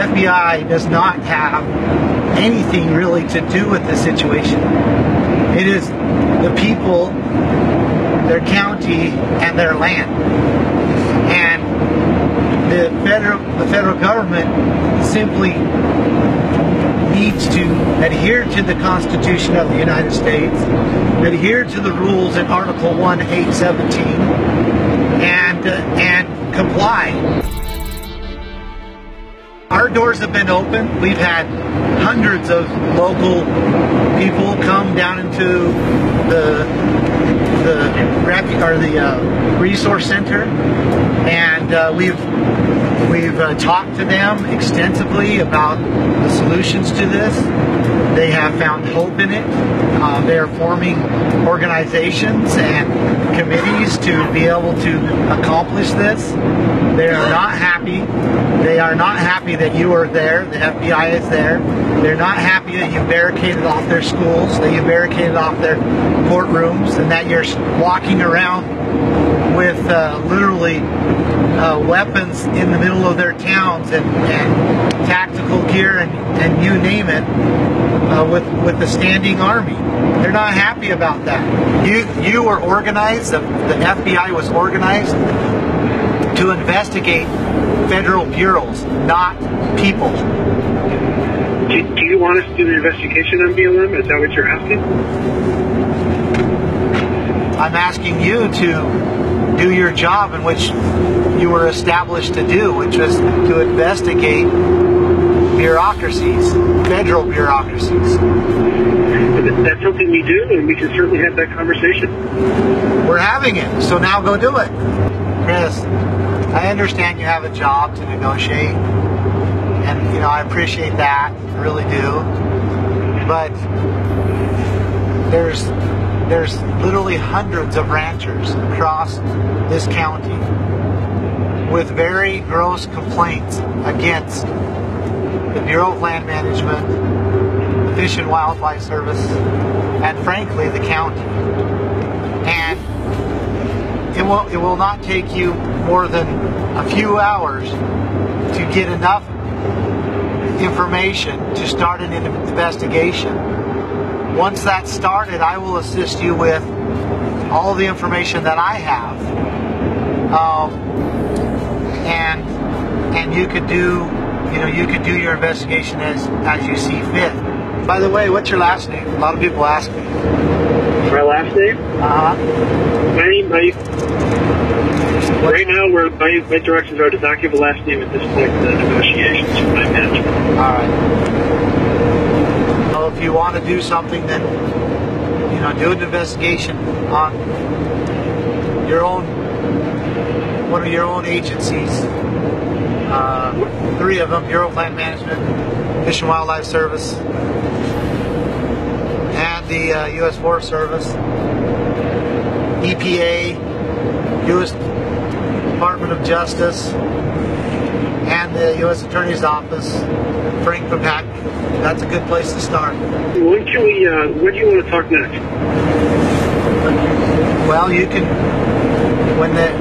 FBI does not have anything really to do with the situation. It is the people, their county, and their land. And the federal government simply needs to adhere to the Constitution of the United States, adhere to the rules in Article 1, 817, and comply. Our doors have been open. We've had hundreds of local people come down into the resource center, and we've talked to them extensively about the solutions to this. They have found hope in it. They are forming organizations and committees to be able to accomplish this. They are not happy. They are not happy that you are there. The FBI is there. They're not happy that you barricaded off their schools, that you barricaded off their courtrooms, and that you're walking around with literally weapons in the middle of their towns and tactical gear and you name it, with the standing army. They're not happy about that. You were organized, the FBI was organized to investigate federal bureaus, not people. Do you want us to do the investigation on BLM? Is that what you're asking? I'm asking you to do your job in which you were established to do, which was to investigate bureaucracies, federal bureaucracies. That's something we do, and we can certainly have that conversation. We're having it, so now go do it. Chris, I understand you have a job to negotiate, and I appreciate that, I really do. But there's literally hundreds of ranchers across this county with very gross complaints against the Bureau of Land Management, the Fish and Wildlife Service, and frankly the county. And it will not take you more than a few hours to get enough information to start an investigation. Once that's started, I will assist you with all the information that I have, and you could do your investigation as you see fit. By the way, what's your last name? A lot of people ask me. My last name? Right now, my directions are to not give a last name at this point in the negotiations with my manager. All right. So if you want to do something, then do an investigation on one of your own agencies. 3 of them: Bureau of Land Management, Fish and Wildlife Service, and the U.S. Forest Service, EPA, U.S. Department of Justice, and the U.S. Attorney's Office, Frank Papak. That's a good place to start. When do you want to talk next? Well, you can,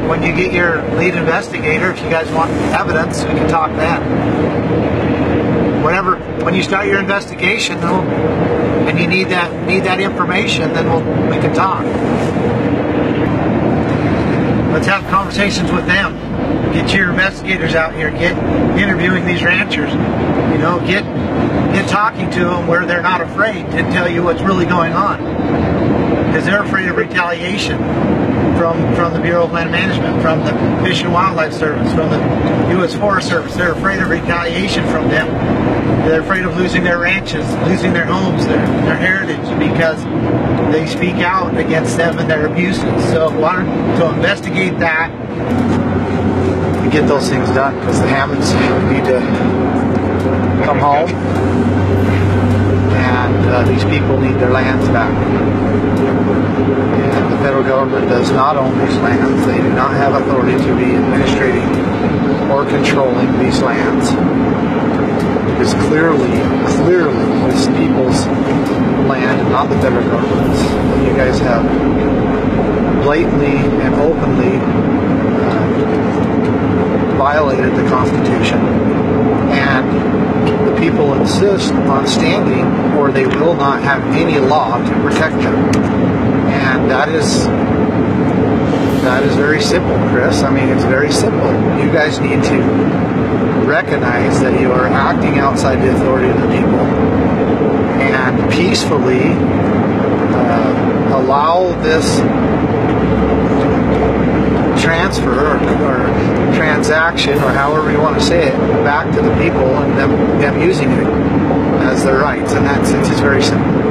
when you get your lead investigator, if you guys want evidence, we can talk then. When you start your investigation, and you need that information, then we can talk. Let's have conversations with them. Get your investigators out here. Get interviewing these ranchers. Get talking to them where they're not afraid to tell you what's really going on, because they're afraid of retaliation from the Bureau of Land Management, from the Fish and Wildlife Service, from the U.S. Forest Service. They're afraid of retaliation from them. They're afraid of losing their ranches, losing their homes, their heritage, because they speak out against them and their abuses. So to investigate that and get those things done, because the Hammonds need to come home, and these people need their lands back. And the federal government does not own these lands. They do not have authority to be administrating or controlling these lands. Because clearly, it's people's land and not the federal government's. You guys have blatantly and openly violated the Constitution, and insist on standing, or they will not have any law to protect them. And that is very simple, Chris. I mean, it's very simple. You guys need to recognize that you are acting outside the authority of the people and peacefully allow this transfer or transaction, or however you want to say it, back to the people, and them using it as their rights. And it's very simple.